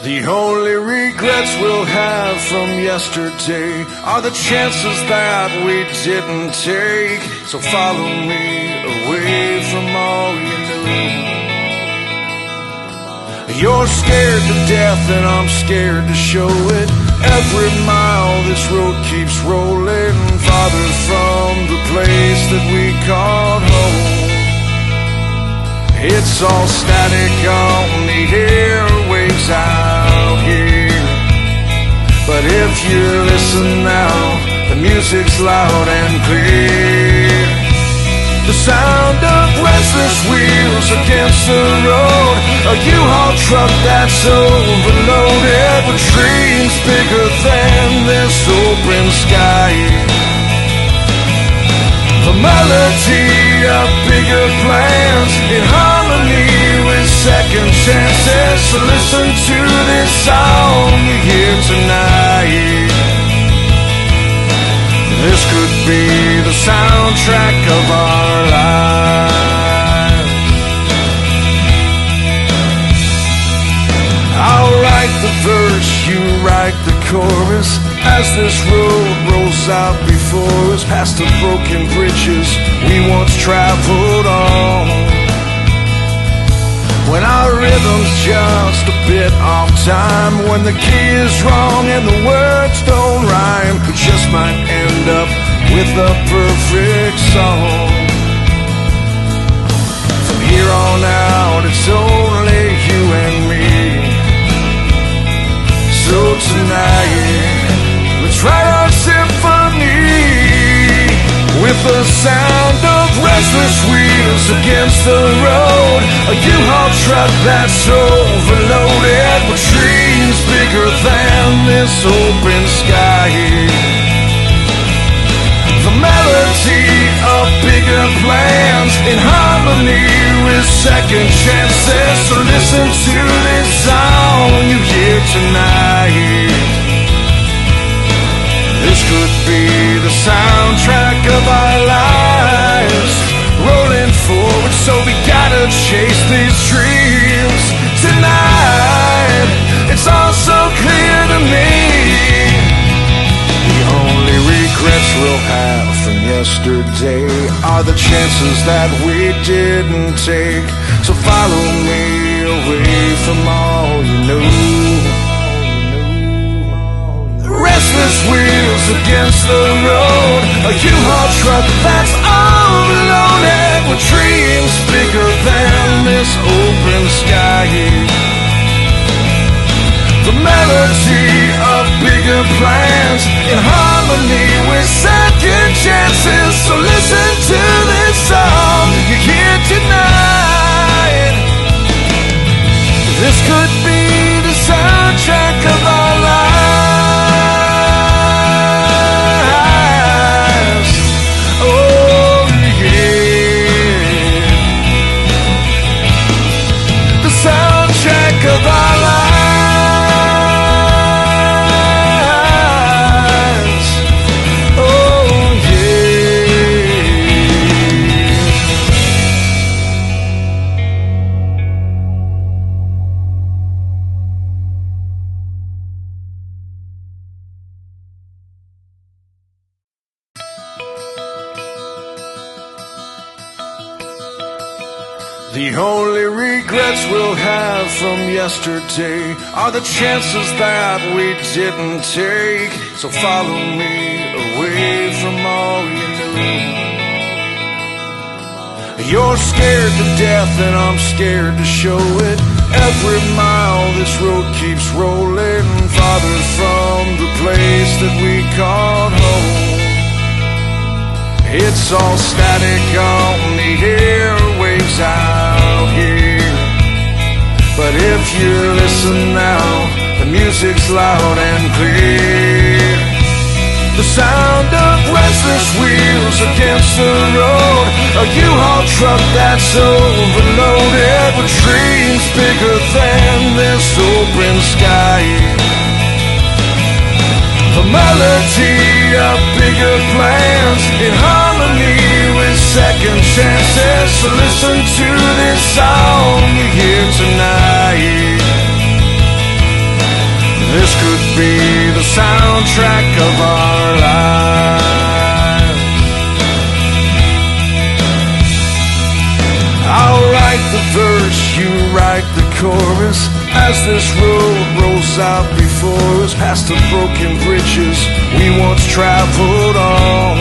The only regrets we'll have from yesterday are the chances that we didn't take. So follow me away from all you knew. You're scared to death and I'm scared to show it. Every mile this road keeps rolling farther from the place that we called home. It's all static on the airwaves out here, but if you listen now, the music's loud and clear. The sound of restless wheels against the road, a U-Haul truck that's overloaded with dreams bigger than this open sky. The melody of bigger plans in harmony with second chances. So listen to this song you hear tonight. This could be the soundtrack of our lives. I'll write the verse, you write the chorus, as this road rolls out before us, past the broken bridges we once traveled on. When our rhythm's just a bit off time, when the key is wrong and the words don't rhyme, we just might end up with a perfect song. From here on out, it's only you and me. So tonight, let's write our symphony with the sound of restless wheels against the road, a U-Haul truck that's overloaded with dreams bigger than this open sky. The melody of bigger plans in harmony with second chances. So listen to this song you hear tonight. This could be the soundtrack of our lives, rolling forward, so we gotta chase these dreams tonight. It's all so clear to me. The only regrets we'll have from yesterday are the chances that we didn't take. So follow me away from all you know. Restless wheels against the road, a U-Haul truck that's overloaded with dreams bigger than this open sky. The melody of bigger plans in harmony with second chances. So listen to this song you hear tonight. This could be the soundtrack of our lives. Of our lives, oh The only regrets we'll have from yesterday are the chances that we didn't take. So follow me away from all you knew. You're scared to death and I'm scared to show it. Every mile this road keeps rolling farther from the place that we called home. It's all static on the airwaves out here, but if you listen now, the music's loud and clear. The sound of restless wheels against the road, a U-Haul truck that's overloaded with dreams bigger than this open sky. The melody of bigger plans in harmony with second chances. So listen to this song you hear tonight. soundtrack of our lives. I'll write the verse, you write the chorus, as this road rolls out before us, past the broken bridges we once traveled on.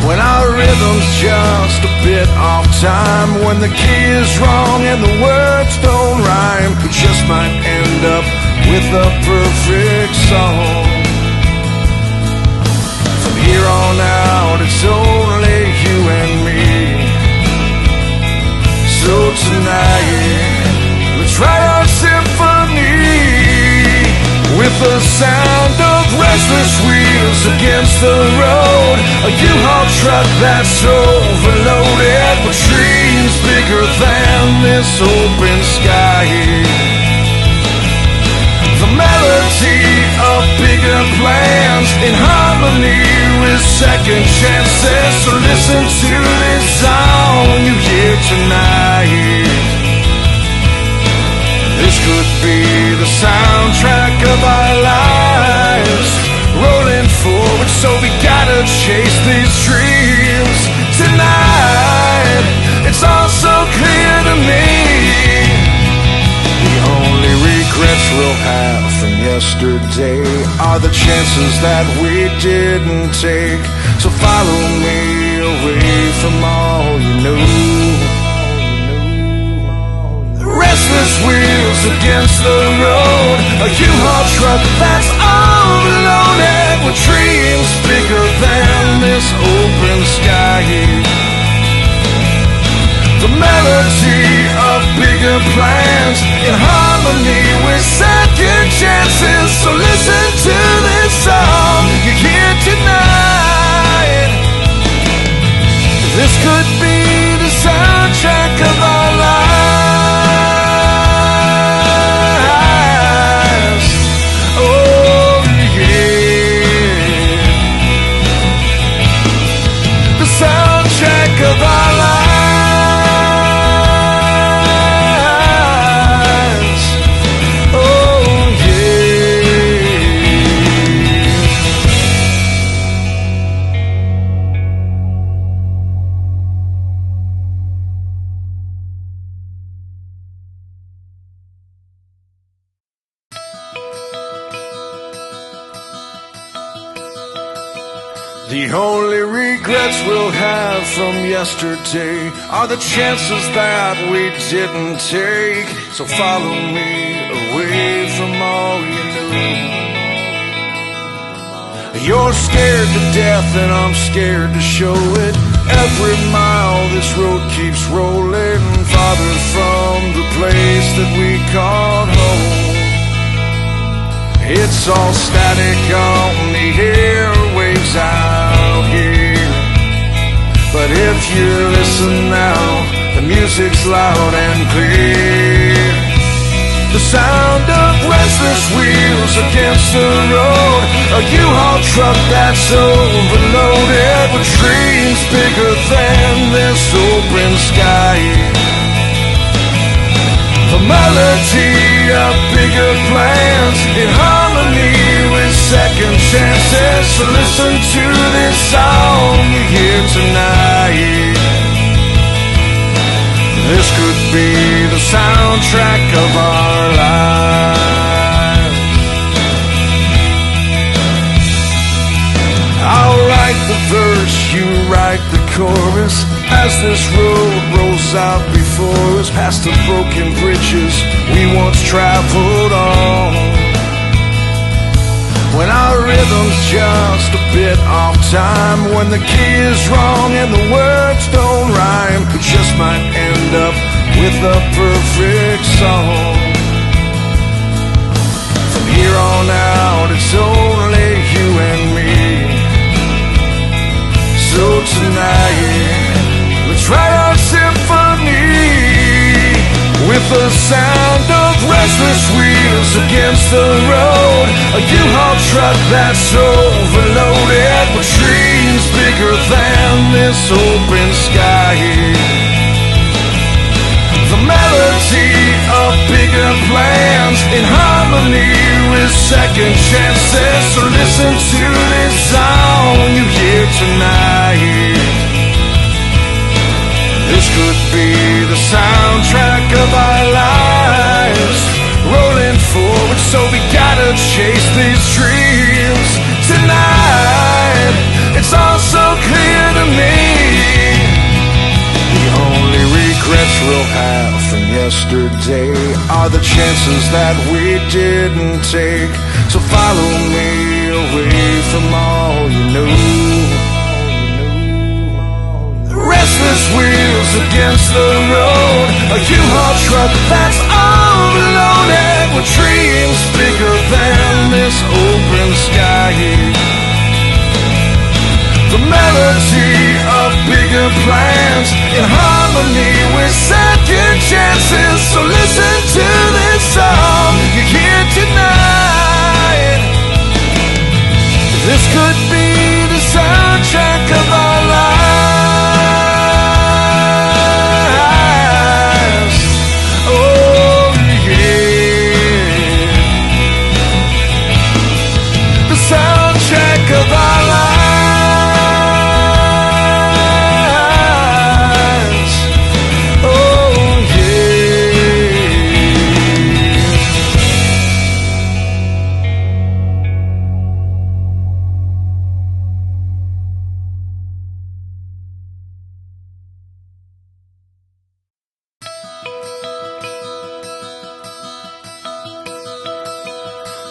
When our rhythm's just a bit off time, when the key is wrong and the words don't rhyme, we just might end up with a perfect song. From here on out, it's only you and me. So tonight, let's write our symphony with the sound of restless wheels against the road. A U-Haul truck that's overloaded with dreams bigger than this open sky. The melody of bigger plans in harmony with second chances. So listen to this song you hear tonight. This could be the soundtrack of our lives, rolling forward, so we gotta chase these dreams tonight. It's all so clear to me. The only regrets we'll have from yesterday are the chances that we didn't take. So follow me away from all you know. Restless wheels against the road, a U-Haul truck that's overloaded with dreams bigger than this open sky. The melody of bigger plans in harmony with second chances. So listen to this song you hear tonight. This could be the soundtrack of our lives. Of our lives. Oh The only regrets we'll have from yesterday are the chances that we didn't take. So follow me away from all you know. You're scared to death and I'm scared to show it. Every mile this road keeps rolling farther from the place that we called home. It's all static on the airwaves out here, but if you listen now, the music's loud and clear. The sound of restless wheels against the road, a U-Haul truck that's overloaded with dreams bigger than this open sky. The melody of bigger plans in harmony with second chances. So listen to this song you hear tonight. This could be the soundtrack of our lives. I'll write the verse, you write the chorus, as this road rolls out before us, past the broken bridges we once traveled on. When our rhythm's just a bit off time, when the key is wrong and the words don't rhyme, we just might end up with a perfect song. From here on out, it's only you and me. So tonight, let's write our symphony with the sound of restless wheels against the road, a U-Haul truck that's overloaded with dreams bigger than this open sky. The melody of bigger plans in harmony with second chances. So listen to this song you hear tonight. This could be the soundtrack of our lives, rolling forward, so we gotta chase these dreams tonight. It's all so clear to me. The only regrets we'll have from yesterday are the chances that we didn't take. So follow me away from all you know. Restless wheels against the road, a U-Haul truck that's overloaded with dreams bigger than this open sky. The melody of bigger plans in harmony with second chances. So listen to this song you hear tonight. This could be the soundtrack of our lives. Oh yeah, the soundtrack of our lives.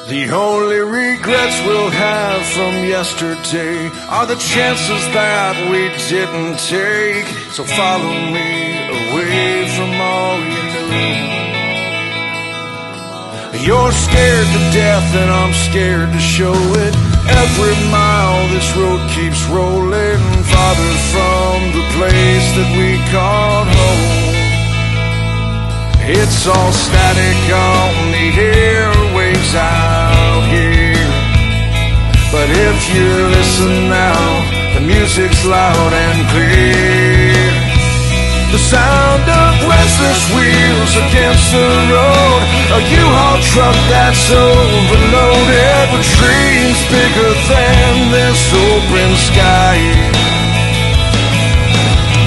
The only regrets we'll have from yesterday are the chances that we didn't take. So follow me away from all you know. You're scared to death and I'm scared to show it. Every mile this road keeps rolling farther from the place that we called home. It's all static on the airwaves out here, but if you listen now, the music's loud and clear. The sound of restless wheels against the road, a U-Haul truck that's overloaded with dreams bigger than this open sky.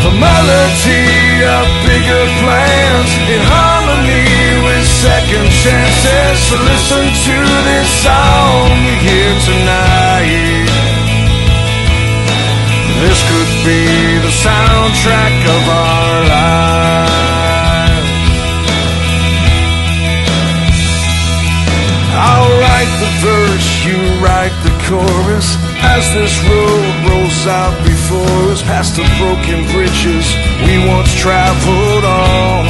The melody of bigger plans in harmony with second chances. So listen to this song you hear tonight. This could be the soundtrack of our lives. I'll write the verse, you write the chorus, as this road rolls out before us, past the broken bridges we once traveled on.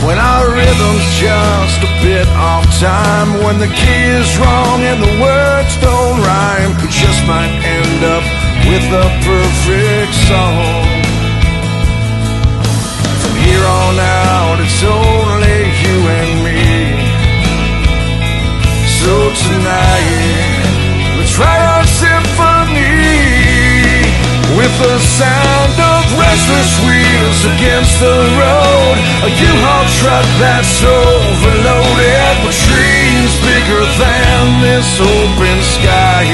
When our rhythm's just a bit off time, when the key is wrong and the words don't rhyme, we just might end up with a perfect song. From here on out, it's only you and me. So tonight, let's write our symphony with the sound of restless wheels against the road, a U-Haul truck that's overloaded with dreams bigger than this open sky.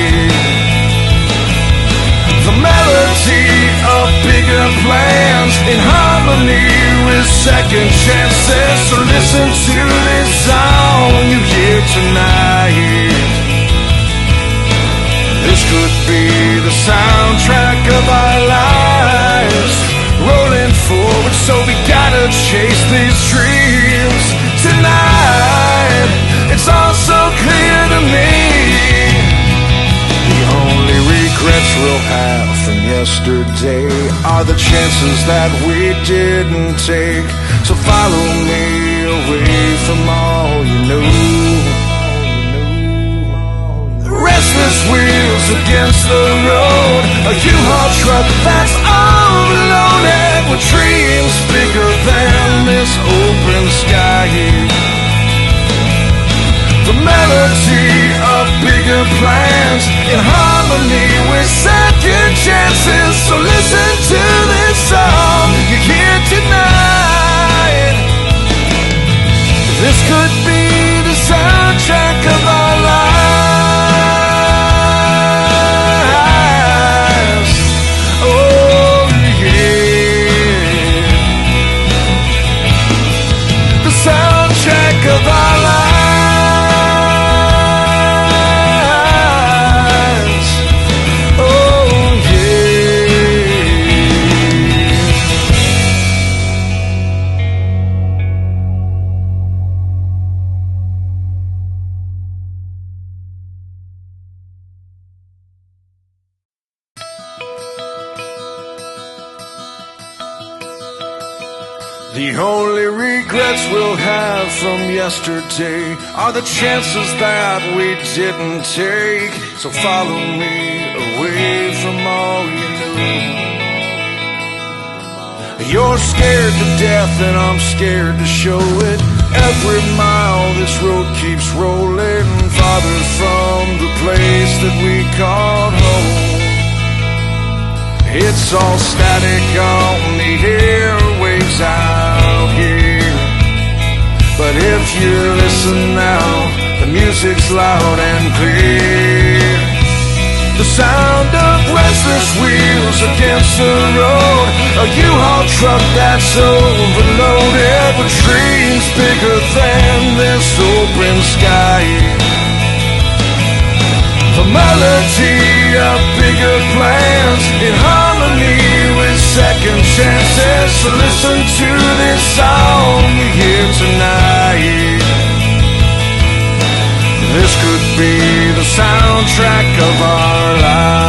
The melody of bigger plans in harmony with second chances. So listen to this song you hear tonight. This could be the soundtrack of our lives, rolling forward, so we gotta chase these dreams tonight. It's all so clear to me. The only regrets we'll have from yesterday are the chances that we didn't take. So follow me away from all you know. Restless wheels against the road, a U-Haul truck that's overloaded with dreams bigger than this open sky. The melody of bigger plans in harmony with second chances. So listen to this song you hear tonight. This could be the sound The only regrets we'll have from yesterday are the chances that we didn't take. So follow me away from all you knew. You're scared to death and I'm scared to show it. Every mile this road keeps rolling farther from the place that we called home. It's all static on the airwaves out here, but if you listen now, the music's loud and clear. The sound of restless wheels against the road, a U-Haul truck that's overloaded with dreams bigger than this open sky. The melody of bigger plans in harmony with second chances. So listen to this song you hear tonight. This could be the soundtrack of our lives.